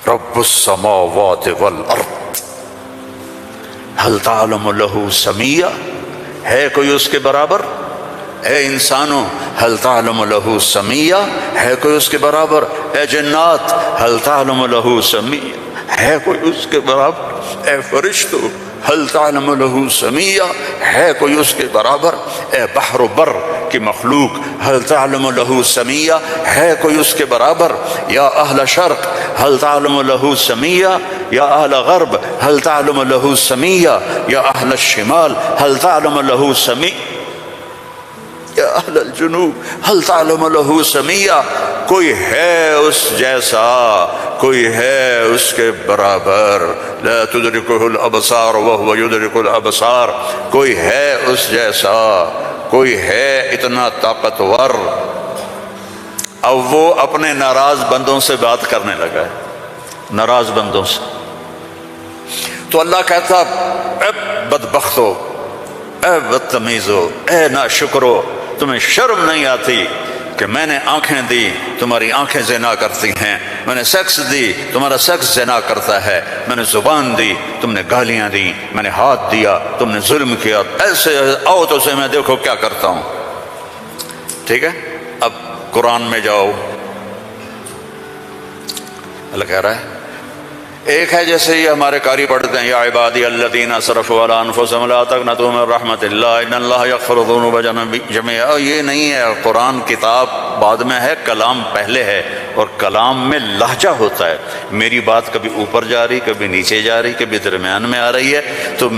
رب السماوات والارض هل تعلم له سمیہ، ہے کوئی اس کے برابر؟ اے انسانوں هل تعلم له سمیہ، ہے کوئی اس کے برابر؟ اے جنات هل تعلم له سمیہ، ہے کوئی اس کے برابر؟ اے فرشتوں هل تعلم له سمیہ، ہے کوئی اس کے برابر؟ اے بحر و بر کی مخلوق هل تعلم له سمیہ، ہے کوئی اس کے برابر؟ یا اہل شرق هل تعلم له سمیہ، یا اہل غرب هل تعلم له سمیہ، یا اہل الشمال هل تعلم له سمیہ، یا اہل الجنوب هل تعلم له سمیہ۔ کوئی ہے اس جیسا، کوئی ہے اس کے برابر، لا تدرکہ الابصار وهو یدرک الابصار، کوئی ہے اس جیسا، کوئی ہے اتنا طاقتور۔ اب وہ اپنے ناراض بندوں سے بات کرنے لگا ہے، ناراض بندوں سے۔ تو اللہ کہتا اے بدبختو، اے بدتمیزو، اے ناشکرو، تمہیں شرم نہیں آتی کہ میں نے آنکھیں دی، تمہاری آنکھیں زنا کرتی ہیں، میں نے سیکس دی، تمہارا سیکس زنا کرتا ہے، میں نے زبان دی، تم نے گالیاں دی، میں نے ہاتھ دیا، تم نے ظلم کیا، ایسے آؤ تو سے میں دیکھو کیا کرتا ہوں۔ ٹھیک ہے، اب قرآن میں جاؤ، اللہ کہہ رہا ہے ایک ہے جیسے یہ ہمارے قاری پڑھتے ہیں، یا عبادی الذین اسرفوا علی انفسہم لا تقنطوا من رحمت اللہ ان اللہ یغفر الذنوب جميعا۔ یہ نہیں ہے، قرآن کتاب بعد میں ہے، کلام پہلے ہے، اور کلام میں لہجہ ہوتا ہے، میری بات کبھی اوپر جا رہی، کبھی نیچے جا رہی، کبھی درمیان میں آ رہی ہے، تو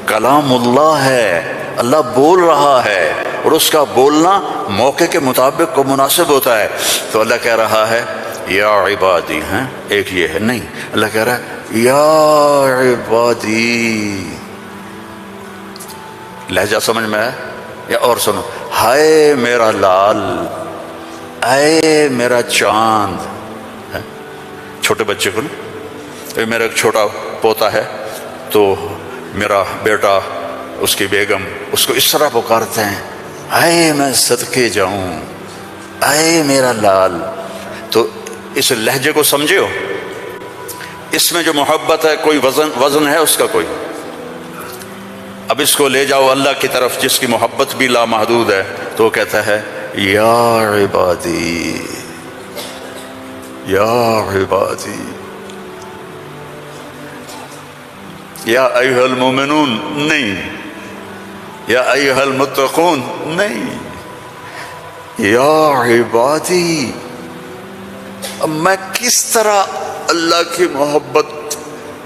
کلام اللہ ہے، اللہ بول رہا ہے، اور اس کا بولنا موقع کے مطابق کو مناسب ہوتا ہے۔ تو اللہ کہہ رہا ہے یا عبادی، ہیں ایک یہ ہے نہیں، اللہ کہہ رہا ہے یا عبادی، لہجہ سمجھ میں ہے یا اور سنو، ہائے میرا لال، اے میرا چاند۔ چھوٹے بچے کو نا، میرا ایک چھوٹا پوتا ہے تو میرا بیٹا، اس کی بیگم اس کو اس طرح پکارتے ہیں، اے میں صدقے جاؤں، اے میرا لال۔ تو اس لہجے کو سمجھے ہو، اس میں جو محبت ہے کوئی وزن ہے اس کا کوئی؟ اب اس کو لے جاؤ اللہ کی طرف جس کی محبت بھی لامحدود ہے، تو وہ کہتا ہے یا عبادی، یا عبادی، یا ایھا المومنون نہیں، یا ایھا المتقون نہیں، یا عبادی۔ اب میں کس طرح اللہ کی محبت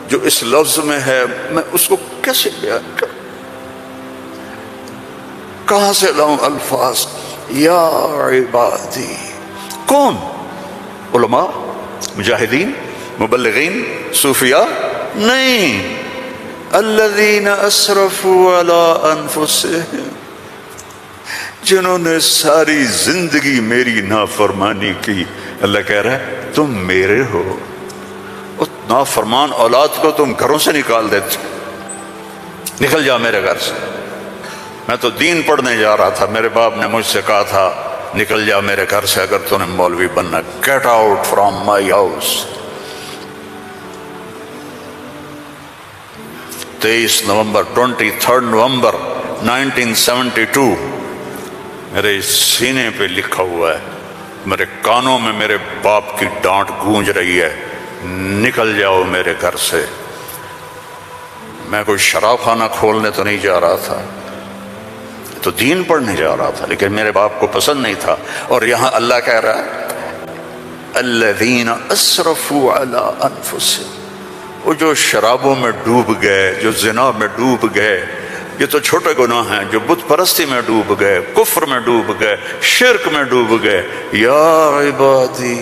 جو اس لفظ میں ہے میں اس کو کیسے بیان کروں، کہاں سے لاؤں الفاظ؟ یا عبادی، کون؟ علماء، مجاہدین، مبلغین، صوفیاء؟ نہیں، الذین اسرفوا علی انفسہم، جنہوں نے ساری زندگی میری نافرمانی کی۔ اللہ کہہ رہا ہے تم میرے ہو، اس نافرمان اولاد کو تم گھروں سے نکال دیتے، نکل جا میرے گھر سے۔ میں تو دین پڑھنے جا رہا تھا، میرے باپ نے مجھ سے کہا تھا نکل جا میرے گھر سے اگر تو نے مولوی بننا، get out from my house. 23 نومبر 23 نومبر 1972 میرے سینے پہ لکھا ہوا ہے، میرے کانوں میں میرے باپ کی ڈانٹ گونج رہی ہے، نکل جاؤ میرے گھر سے۔ میں کوئی شراب خانہ کھولنے تو نہیں جا رہا تھا، تو دین پڑھنے جا رہا تھا، لیکن میرے باپ کو پسند نہیں تھا۔ اور یہاں اللہ کہہ رہا ہے الذین اسرفوا علی انفسہم، وہ جو شرابوں میں ڈوب گئے، جو زنا میں ڈوب گئے، یہ تو چھوٹے گناہ ہیں، جو بت پرستی میں ڈوب گئے، کفر میں ڈوب گئے، شرک میں ڈوب گئے، یا عبادی،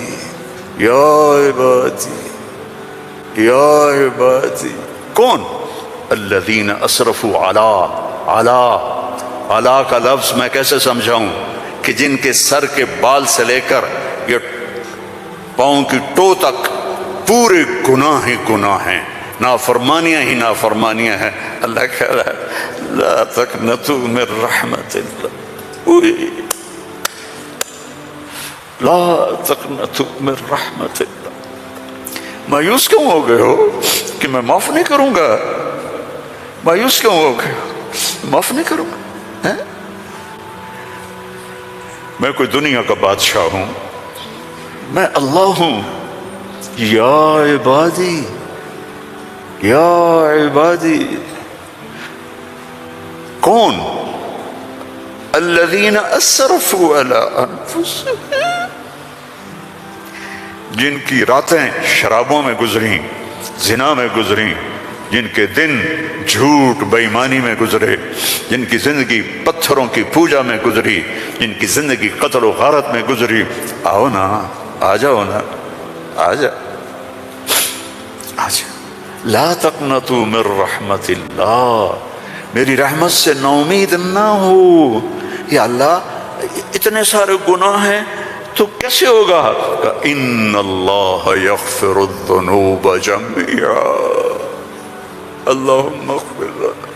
یا عبادی، یا عبادی۔ کون؟ الذین اسرفوا علی کا لفظ میں کیسے سمجھاؤں کہ جن کے سر کے بال سے لے کر یہ پاؤں کی ٹو تک پورے گناہ ہی گناہ ہیں، نافرمانیاں ہی نافرمانیاں ہیں۔ اللہ کہہ رہا ہے لا تقنطوا من رحمت اللہ، لا تقنطوا من رحمت اللہ۔ مایوس کیوں ہو گئے ہو کہ میں معاف نہیں کروں گا؟ مایوس کیوں ہو گئے ہو؟ معاف نہیں کروں گا؟ میں کوئی دنیا کا بادشاہ ہوں؟ میں اللہ ہوں۔ یا عبادی یا عبادی، کون؟ الذین اسرفوا علی انفسہم، جن کی راتیں شرابوں میں گزریں، زنا میں گزریں، جن کے دن جھوٹ بے ایمانی میں گزرے، جن کی زندگی پتھروں کی پوجا میں گزری، جن کی زندگی قتل و غارت میں گزری، آؤ نا، آ جاؤ نا، آ جا آ جا۔ لا تقنطوا من رحمت اللہ، میری رحمت سے نا امید نہ ہو۔ یا اللہ اتنے سارے گناہ ہیں تو کیسے ہوگا؟ ان اللہ یغفر الذنوب جميعا، اللہم اغفر لنا،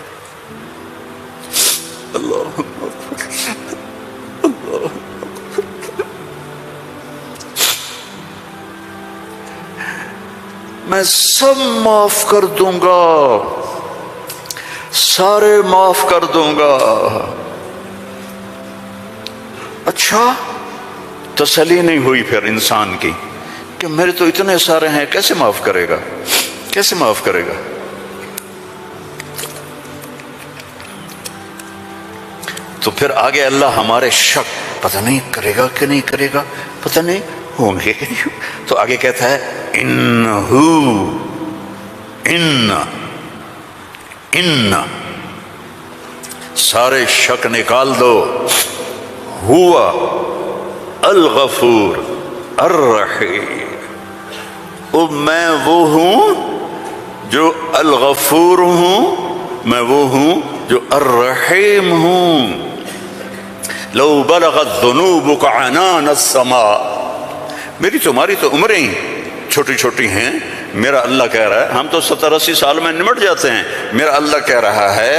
اللہم اغفر لنا، اللہم اغفر لنا۔ میں سب معاف کر دوں گا، سارے معاف کر دوں گا۔ اچھا، تسلی نہیں ہوئی پھر انسان کی کہ میرے تو اتنے سارے ہیں، کیسے معاف کرے گا؟ کیسے معاف کرے گا؟ تو پھر آگے اللہ ہمارے شک، پتہ نہیں کرے گا کہ نہیں کرے گا، پتہ نہیں ہوں گے کہ نہیں، تو آگے کہتا ہے ان سارے شک نکال دو، ہوا الغفور الرحیم، میں وہ ہوں جو الغفور ہوں، میں وہ ہوں جو الرحیم ہوں۔ لو بلغت ذنوبک عنان السماء، میری تمہاری تو عمریں چھوٹی چھوٹی ہیں، میرا اللہ کہہ رہا ہے، ہم تو 70-80 سال میں نمٹ جاتے ہیں، میرا اللہ کہہ رہا ہے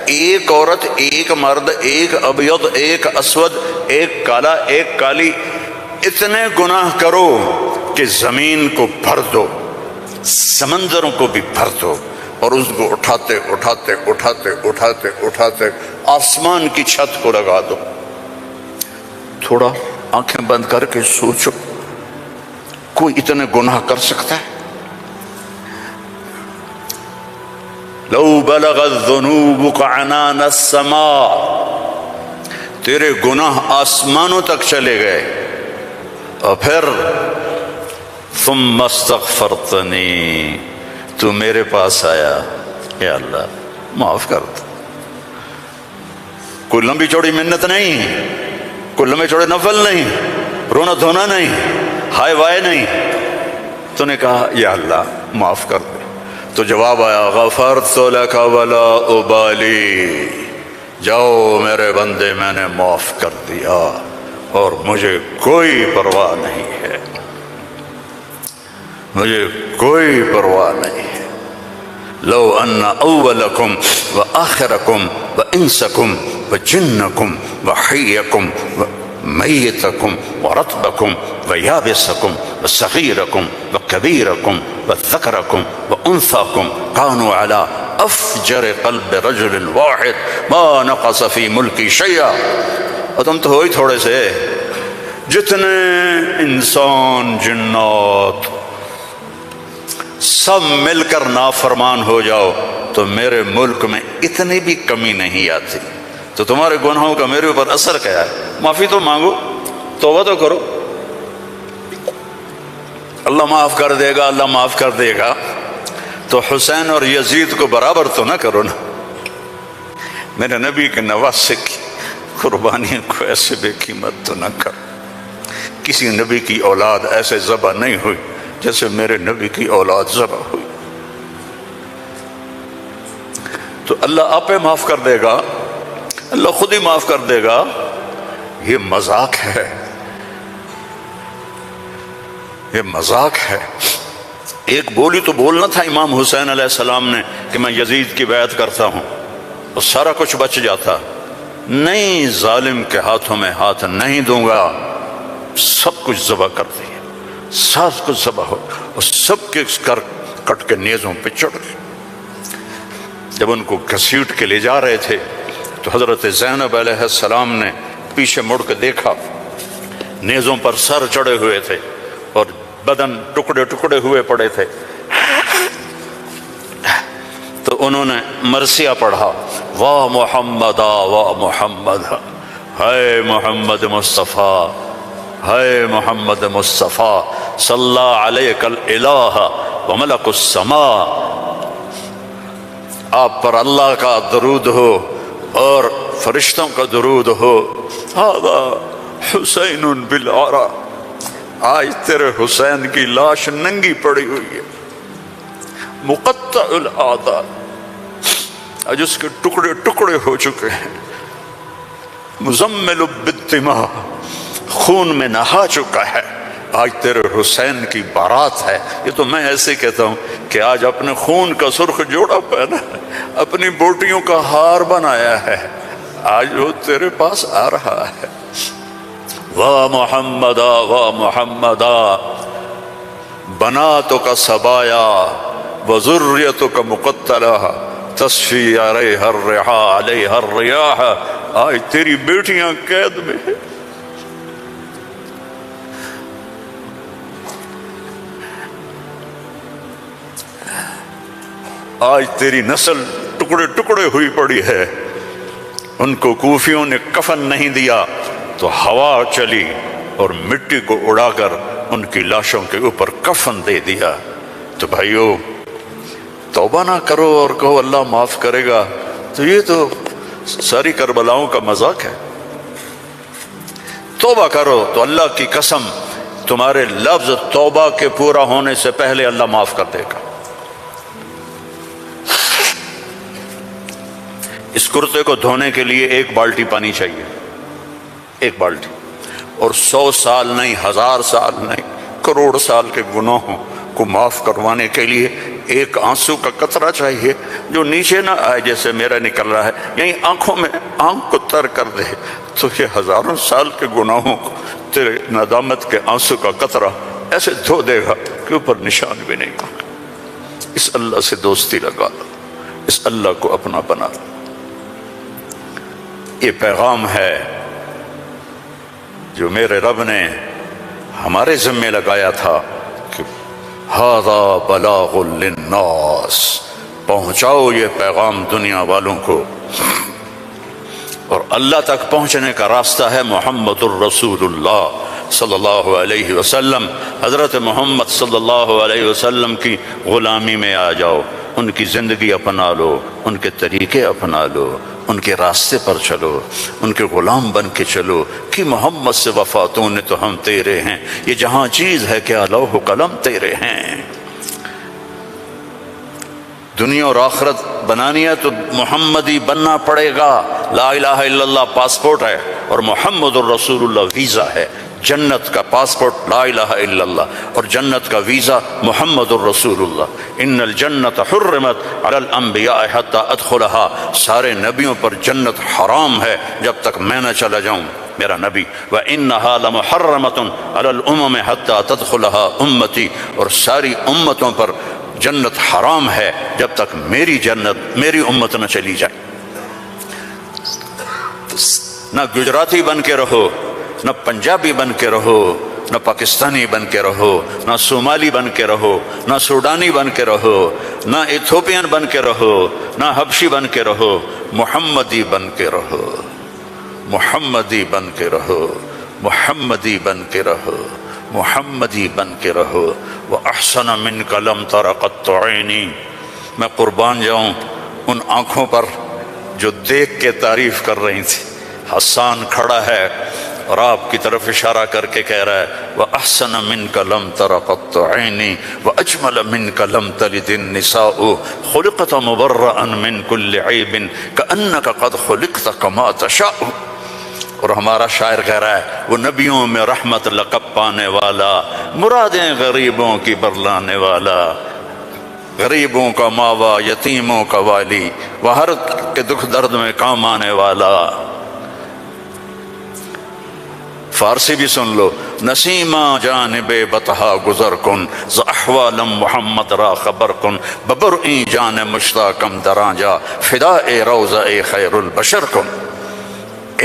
ایک عورت، ایک مرد، ایک ابیض، ایک اسود، ایک کالا، ایک کالی، اتنے گناہ کرو کہ زمین کو بھر دو، سمندروں کو بھی بھر دو، اور اس کو اٹھاتے اٹھاتے اٹھاتے اٹھاتے اٹھاتے آسمان کی چھت کو لگا دو۔ تھوڑا آنکھیں بند کر کے سوچو، کوئی اتنے گناہ کر سکتا ہے؟ لو بلغت ذنوبک عنان السماء، تیرے گناہ آسمانوں تک چلے گئے، اور پھر ثم استغفرتنی، تو میرے پاس آیا، یا اللہ معاف کر دو۔ کوئی لمبی چوڑی منت نہیں، کوئی لمبے چوڑے نفل نہیں، رونا دھونا نہیں، ہائے وائے نہیں، تو نے کہا یا اللہ معاف کر دے، تو جواب آیا غفرت لک ولا ابالی، جاؤ میرے بندے میں نے معاف کر دیا اور مجھے کوئی پرواہ نہیں ہے، مجھے کوئی پرواہ نہیں ہے۔ لو ان اولکم وآخرکم وانسکم وجنکم وحیکم ومیتکم ورطبکم ویابسکم وصغیرکم وکبیرکم وذکرکم وانثاکم کانوا علی افجر قلب رجل واحد ما نقص فی ملکی شیئا، اور تم تو ہوئی تھوڑے سے، جتنے انسان جنات سب مل کر نافرمان ہو جاؤ تو میرے ملک میں اتنی بھی کمی نہیں آتی، تو تمہارے گناہوں کا میرے اوپر اثر کیا ہے؟ معافی تو مانگو، توبہ تو کرو، اللہ معاف کر دے گا، اللہ معاف کر دے گا۔ تو حسین اور یزید کو برابر تو نہ کرو نا، میرے نبی کے نواسے کی قربانیوں کو ایسے بے قیمت تو نہ کرو۔ کسی نبی کی اولاد ایسے ذبح نہیں ہوئی جیسے میرے نبی کی اولاد ذبح ہوئی، تو اللہ آپ معاف کر دے گا، اللہ خود ہی معاف کر دے گا۔ یہ مذاق ہے، یہ مذاق ہے۔ ایک بولی تو بولنا تھا امام حسین علیہ السلام نے کہ میں یزید کی بیعت کرتا ہوں، تو سارا کچھ بچ جاتا، نہیں، ظالم کے ہاتھوں میں ہاتھ نہیں دوں گا، سب کچھ ذبح کر دیا، سب کچھ ذبح ہوگا۔ اور سب کے کٹ کے نیزوں پہ چڑھ گئے۔ جب ان کو گھسیٹ کے لے جا رہے تھے تو حضرت زینب علیہ السلام نے پیچھے مڑ کے دیکھا، نیزوں پر سر چڑھے ہوئے تھے اور بدن ٹکڑے ٹکڑے ہوئے پڑے تھے، تو انہوں نے مرثیہ پڑھا، واہ محمدا واہ محمد، ہے محمد مصطفیٰ، ہے محمد مصطفیٰ، صلی علیک الالہ وملک السماء، آپ پر اللہ کا درود ہو اور فرشتوں کا درود ہو، ھذا حسین بالعرا، آج تیرے حسین کی لاش ننگی پڑی ہوئی ہے، مقطع الاعضاء، آج اس کے ٹکڑے ٹکڑے ہو چکے ہیں، مزمل بالدماء، خون میں نہا چکا ہے، آج تیرے حسین کی بارات ہے۔ یہ تو میں ایسے کہتا ہوں کہ آج اپنے خون کا سرخ جوڑا پہنا ہے، اپنی بوٹیوں کا ہار بنایا ہے، آج وہ تیرے پاس آ رہا ہے۔ واہ محمدا واہ محمدا، بناتک سبایا وذریتک مقتلہ، تصفی علیہا الرحا علیہا الریاح، آج تیری بیٹیاں قید میں ہیں، آج تیری نسل ٹکڑے ٹکڑے ہوئی پڑی ہے۔ ان کو کوفیوں نے کفن نہیں دیا تو ہوا چلی اور مٹی کو اڑا کر ان کی لاشوں کے اوپر کفن دے دیا۔ تو بھائیو، توبہ نہ کرو اور کہو اللہ معاف کرے گا، تو یہ تو ساری کربلاؤں کا مذاق ہے۔ توبہ کرو تو اللہ کی قسم تمہارے لفظ توبہ کے پورا ہونے سے پہلے اللہ معاف کر دے گا۔ اس کرتے کو دھونے کے لیے 1 بالٹی پانی چاہیے، 1 بالٹی، اور 100 سال نہیں، 1000 سال نہیں، کروڑ سال کے گناہوں کو معاف کروانے کے لیے 1 آنسو کا قطرہ چاہیے جو نیچے نہ آئے جیسے میرا نکل رہا ہے، یہیں آنکھوں میں آنکھ کو تر کر دے، تو یہ ہزاروں سال کے گناہوں کو تیرے ندامت کے آنسو کا قطرہ ایسے دھو دے گا کہ اوپر نشان بھی نہیں ہوگا۔ اس اللہ سے دوستی لگا لو، اس اللہ کو اپنا بنا لو۔ یہ پیغام ہے جو میرے رب نے ہمارے ذمے لگایا تھا کہ ھذا بلاغ للناس، پہنچاؤ یہ پیغام دنیا والوں کو۔ اور اللہ تک پہنچنے کا راستہ ہے محمد الرسول اللہ صلی اللہ علیہ وسلم۔ حضرت محمد صلی اللہ علیہ وسلم کی غلامی میں آ جاؤ، ان کی زندگی اپنا لو، ان کے طریقے اپنا لو، ان کے راستے پر چلو، ان کے غلام بن کے چلو کہ محمد سے وفاتوں نے تو ہم تیرے ہیں، یہ جہاں چیز ہے کیا لوح و قلم تیرے ہیں۔ دنیا اور آخرت بنانی ہے تو محمدی بننا پڑے گا۔ لا الہ الا اللہ پاسپورٹ ہے اور محمد الرسول اللہ ویزا ہے۔ جنت کا پاسپورٹ لا الہ الا اللہ اور جنت کا ویزا محمد الرسول اللہ۔ ان الجنت حرمت علی الانبیاء حتی ادخلها، سارے نبیوں پر جنت حرام ہے جب تک میں نہ چلا جاؤں، میرا نبی۔ وَإِنَّهَا لَمُحَرَّمَةٌ عَلَى الْأُمَمِ حَتَّى تَدْخُلَهَا أُمَّتِي، اور ساری امتوں پر جنت حرام ہے جب تک میری جنت، میری امت نہ چلی جائے۔ نہ گجراتی بن کے رہو، نہ پنجابی بن کے رہو، نہ پاکستانی بن کے رہو، نہ صومالی بن کے رہو، نہ سوڈانی بن کے رہو، نہ ایتھوپین بن کے رہو، نہ حبشی بن کے رہو، محمدی بن کے رہو، محمدی بن کے رہو، محمدی بن کے رہو، محمدی بن کے رہو۔ وَأَحْسَنَ مِنْكَ لَمْ تَرَ قَطُّ عَيْنِي، میں قربان جاؤں ان آنکھوں پر جو دیکھ کے تعریف کر رہی تھی۔ حسان کھڑا ہے اور آپ کی طرف اشارہ کر کے کہہ رہا ہے وَأَحْسَنَ مِنْكَ لَمْ تَرَ قَطُّ عَيْنِي وَأَجْمَلَ مِنْكَ لَمْ تَلِدِ النِّسَاءُ خُلِقْتَ مُبَرَّأً مِنْ كُلِّ عَيْبٍ كَأَنَّكَ قَدْ خُلِقْتَ كَمَا تَشَاءُ۔ اور ہمارا شاعر کہہ رہا ہے وہ نبیوں میں رحمت لقب پانے والا، مرادیں غریبوں کی برلانے والا، غریبوں کا ماوا، یتیموں کا والی، وہ ہر کے دکھ درد میں کام آنے والا۔ فارسی بھی سن لو، نسیما جانب بطحا گزر کن ز احوالم محمد را خبر کن ببر این جان مشتاقم دراں جا فدا روضہ خیر البشر کن۔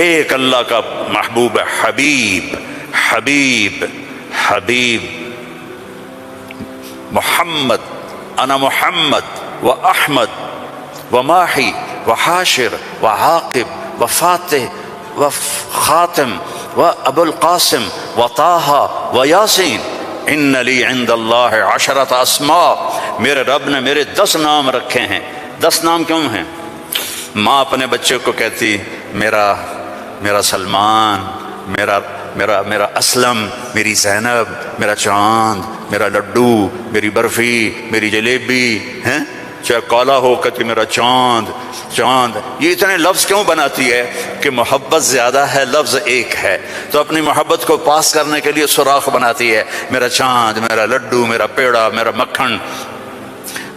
ایک اللہ کا محبوب حبیب حبیب حبیب محمد، انا محمد و احمد و ماحی و حاشر و عاقب و فاتح و خاتم و ابو القاسم و طٰہٰ و یاسین، ان لی عند اللہ عشرۃ اسماء، میرے رب نے میرے 10 نام رکھے ہیں۔ 10 نام کیوں ہیں؟ ماں اپنے بچے کو کہتی میرا سلمان، میرا اسلم، میری زینب، میرا چاند، میرا لڈو، میری برفی، میری جلیبی، ہیں چاہے کالا ہو کہتی میرا چاند چاند۔ یہ اتنے لفظ کیوں بناتی ہے؟ کہ محبت زیادہ ہے، لفظ ایک ہے، تو اپنی محبت کو پاس کرنے کے لیے سوراخ بناتی ہے، میرا چاند، میرا لڈو، میرا پیڑا، میرا مکھن۔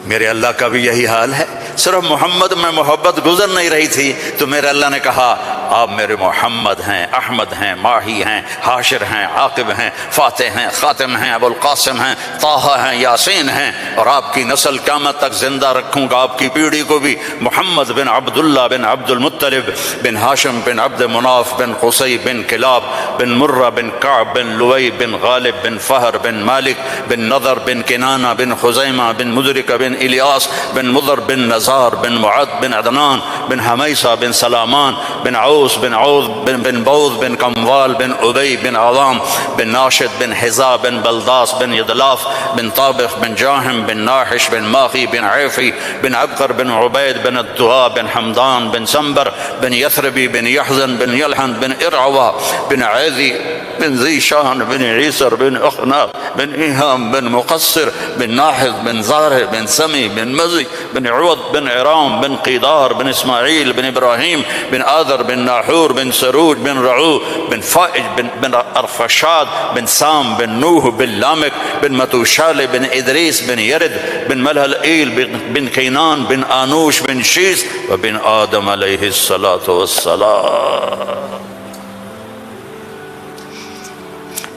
میرے اللہ کا بھی یہی حال ہے، صرف محمد میں محبت گزر نہیں رہی تھی تو میرے اللہ نے کہا آپ میرے محمد ہیں، احمد ہیں، ماہی ہیں، حاشر ہیں، عاقب ہیں، فاتح ہیں، خاتم ہیں، ابو القاسم ہیں، طٰہٰ ہیں، یاسین ہیں، اور آپ کی نسل قیامت تک زندہ رکھوں گا، آپ کی پیڑھی کو بھی محمد بن عبداللہ بن عبد المطلب بن ہاشم بن عبد مناف بن قصی بن کلاب بن مرہ بن کعب بن لوئی بن غالب بن فہر بن مالک بن نضر بن کنانہ بن خزیمہ بن مدرکہ بن الیاس بن مضر بن نزار بن معد بن عدنان بن حمیسہ بن سلامان بن عوس بن عوض بن بوذ بن کموال بن ابی بن عوام بن ناشد بن حذا بن بلداس بن یدلاف بن طابخ بن جاہم بن ناحش بن ماخی بن عیفی بن عبقر بن عبید بن الدعا بن حمدان بن سنبر بن یثربی بن یحزن بن یلحن بن ارعوا بن عیذی بن ذی شان بن عیسر بن اخناق بن ایہام بن مقصر بن ناحذ بن زارہ بن سمی بن مزی بن عوض بن عرام بن قیدار بن اسماعیل بن ابراہیم بن آذر بن ناحور بن سروج بن رعو بن فائج بن ارفشاد بن سام بن نوح بن لامک بن متوشال بن ادریس بن یرد بن ملہل ایل بن کینان بن آنوش بن شیس وبن آدم علیہ الصلاۃ والسلام۔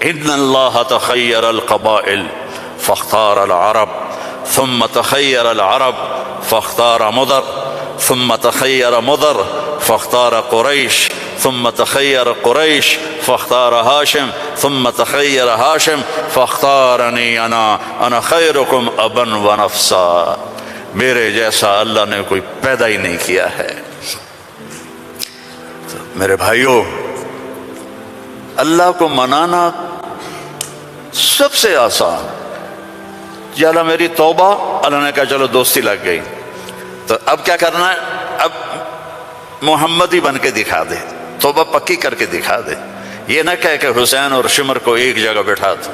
ان اللہ تخیر القبائل فاختار العرب ثم تخیر العرب فاختار مضر ثم تخیر مضر فاختار قریش ثم تخیر قریش فاختار ہاشم ثم تخیر ہاشم فاختارنی انا خیرکم ابا و نفسا۔ میرے جیسا اللہ نے کوئی پیدا ہی نہیں کیا ہے۔ میرے بھائیوں، اللہ کو منانا سب سے آسان۔ یا اللہ میری توبہ، اللہ نے کہا چلو دوستی لگ گئی، تو اب کیا کرنا ہے؟ اب محمدی بن کے دکھا دے، توبہ پکی کر کے دکھا دے۔ یہ نہ کہہ کہ حسین اور شمر کو ایک جگہ بٹھا دو،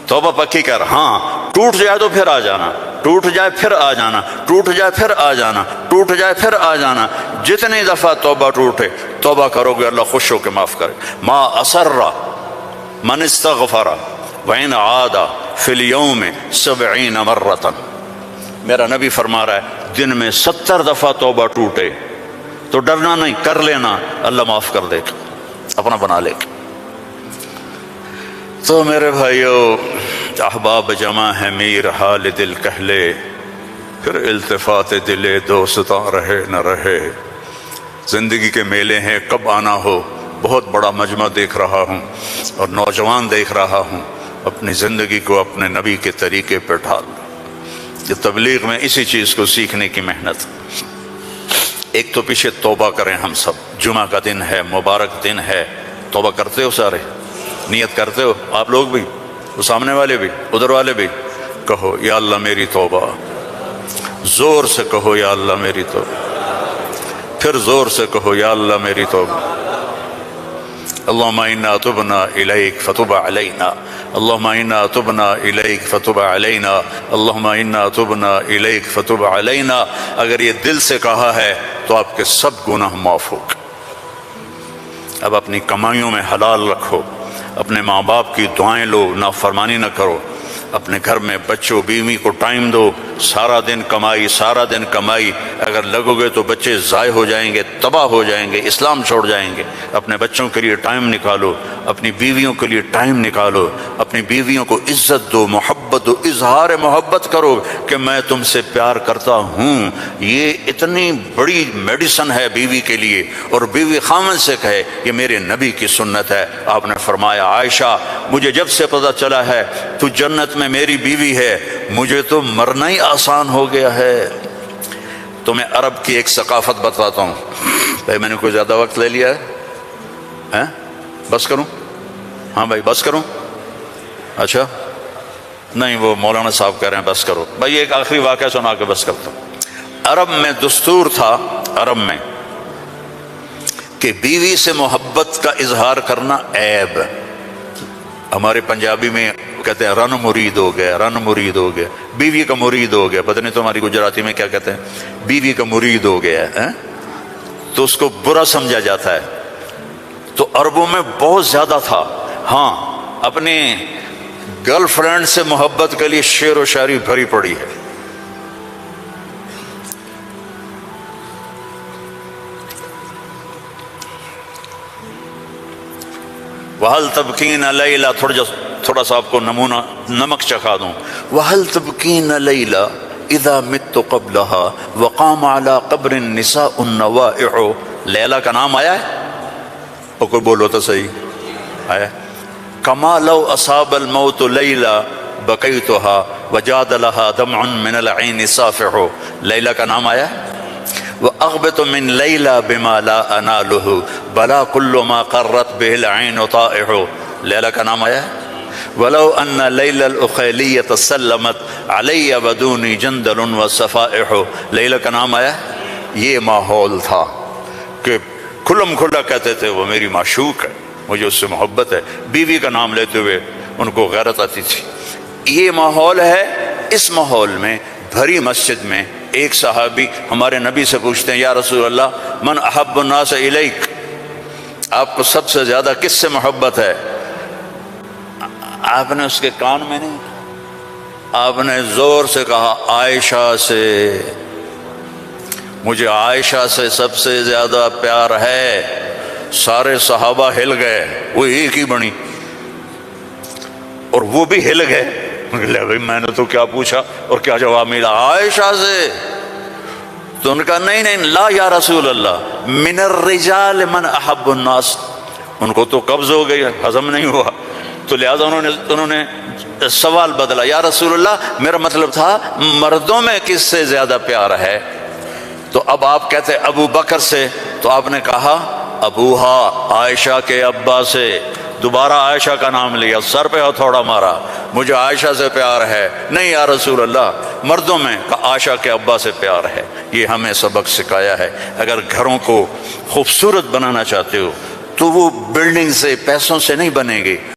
توبہ پکی کر۔ ہاں ٹوٹ جائے تو پھر آ جانا، ٹوٹ جائے پھر آ جانا، ٹوٹ جائے پھر آ جانا، ٹوٹ جائے پھر آ جانا۔ جتنی دفعہ توبہ ٹوٹے توبہ کرو گے اللہ خوش ہو کے معاف کرے۔ ما اسر من استغفر وَإِنْ عَادَ فِي الْيَوْمِ 70 مرة۔ میرا نبی فرما رہا ہے دن میں 70 دفعہ توبہ ٹوٹے تو ڈرنا نہیں، کر لینا، اللہ معاف کر دے گا، اپنا بنا لے گا۔ تو میرے بھائیو، احباب جمع ہے میر حال دل کہلے، پھر التفات دل دوستاں رہے نہ رہے۔ زندگی کے میلے ہیں، کب آنا ہو، بہت بڑا مجمع دیکھ رہا ہوں اور نوجوان دیکھ رہا ہوں، اپنی زندگی کو اپنے نبی کے طریقے پر ڈھال۔ یہ تبلیغ میں اسی چیز کو سیکھنے کی محنت۔ ایک تو پیچھے توبہ کریں ہم سب، جمعہ کا دن ہے، مبارک دن ہے، توبہ کرتے ہو سارے، نیت کرتے ہو آپ لوگ بھی، وہ سامنے والے بھی، ادھر والے بھی، کہو یا اللہ میری توبہ، زور سے کہو یا اللہ میری توبہ، پھر زور سے کہو یا اللہ میری توبہ۔ اللہم انا تبنا الیک فتب علینا، اللہم انا تبنا الیک فتب علینا، اللہم انا تبنا الیک فتب علینا۔ اگر یہ دل سے کہا ہے تو آپ کے سب گناہ معاف ہو گئے۔ اب اپنی کمائیوں میں حلال رکھو، اپنے ماں باپ کی دعائیں لو، نافرمانی نہ کرو، اپنے گھر میں بچوں بیوی کو ٹائم دو، سارا دن کمائی سارا دن کمائی، اگر لگو گے تو بچے ضائع ہو جائیں گے، تباہ ہو جائیں گے، اسلام چھوڑ جائیں گے۔ اپنے بچوں کے لیے ٹائم نکالو، اپنی بیویوں کے لیے ٹائم نکالو، اپنی بیویوں کو عزت دو، محبت دو، اظہار محبت کرو کہ میں تم سے پیار کرتا ہوں۔ یہ اتنی بڑی میڈیسن ہے بیوی کے لیے، اور بیوی خامن سے کہے یہ میرے نبی کی سنت ہے۔ آپ نے فرمایا عائشہ مجھے جب سے پتہ چلا ہے تو جنت میں میری بیوی ہے، مجھے تو مرنا ہی آسان ہو گیا ہے۔ تو میں عرب کی ایک ثقافت بتاتا ہوں۔ بھائی میں نے کوئی زیادہ وقت لے لیا ہے؟ بس کروں؟ ہاں بھائی بس کروں؟ اچھا نہیں، وہ مولانا صاحب کہہ رہے ہیں بس کرو۔ بھائی ایک آخری واقعہ سنا کے بس کرتا ہوں۔ عرب میں دستور تھا، عرب میں، کہ بیوی سے محبت کا اظہار کرنا عیب۔ ہمارے پنجابی میں کہتے ہیں رن مرید ہو گیا، رن مرید ہو گیا، بیوی کا مرید ہو گیا۔ پتہ نہیں تمہاری گجراتی میں کیا کہتے ہیں، بیوی کا مرید ہو گیا ہے، تو اس کو برا سمجھا جاتا ہے۔ تو عربوں میں بہت زیادہ تھا۔ ہاں اپنے گرل فرینڈ سے محبت کے لیے شعر و شاعری بھری پڑی ہے۔ وَهَلْ تَبْكِينَ لَيْلَا، تھوڑا سا آپ کو نمونہ نمک چکھا دوں۔ وَهَلْ تَبْكِينَ لَيْلَا اِذَا مِتُّ قَبْلَهَا وَقَامَ عَلَىٰ قَبْرِ النِّسَاءُ النَّوَائِعُ۔ لیلہ کا نام آیا ہے؟ اور کوئی بولو تو صحیح آیا ہے؟ كَمَا لَوْ أَصَابَ الْمَوْتُ لَيْلَا بَكَيْتُهَا وَجَادَ لَهَا دَمْعٌ مِّنَ الْعَيْنِ صَافِحُ۔ لیلہ کا نام آیا ہے؟ وَأَغْبِطُ مِن لَيْلَا بِمَا لَا أَنَالُهُ بَلَا كُلُّ مَا قَرَّتْ بِهِ الْعَيْنُ طَائِعُ۔ لیلہ کا نام آیا ہے؟ وَلَوْ أَنَّ لَيْلَ الْأُخَيْلِيَّةَ سَلَّمَتْ عَلَيَّ وَدُونِي جَنْدَلٌ وَصَفَائِحُ۔ لیلہ کا نام آیا ہے؟ یہ ماحول تھا کہ کھلم کھلا کہتے تھے وہ میری معشوق ہے، مجھے اس سے محبت ہے، بیوی کا نام لیتے ہوئے ان کو غیرت آتی تھی۔ یہ ماحول ہے۔ اس ماحول میں بھری مسجد میں ایک صحابی ہمارے نبی سے پوچھتے ہیں یا رسول اللہ من احب الناس الیک، آپ کو سب سے زیادہ کس سے محبت ہے؟ آپ نے اس کے کان میں نہیں، آپ نے زور سے کہا عائشہ سے، مجھے عائشہ سے سب سے زیادہ پیار ہے۔ سارے صحابہ ہل گئے، وہ ایک ہی بنی اور وہ بھی ہل گئے۔ بھائی میں نے تو کیا پوچھا اور کیا جواب ملا؟ عائشہ سے۔ تو ان کا نہیں نہیں لا یا رسول اللہ من الرجال من احب الناس، ان کو تو قبض ہو گئی، ہضم نہیں ہوا، تو لہذا انہوں نے سوال بدلا، یا رسول اللہ میرا مطلب تھا مردوں میں کس سے زیادہ پیار ہے؟ تو اب آپ کہتے ابو بکر سے، تو آپ نے کہا ابوہا، عائشہ کے ابا سے۔ دوبارہ عائشہ کا نام لیا، سر پہ ہتھوڑا مارا، مجھے عائشہ سے پیار ہے۔ نہیں یا رسول اللہ مردوں میں عائشہ کے ابا سے پیار ہے۔ یہ ہمیں سبق سکھایا ہے۔ اگر گھروں کو خوبصورت بنانا چاہتے ہو تو وہ بلڈنگ سے، پیسوں سے نہیں بنے گی۔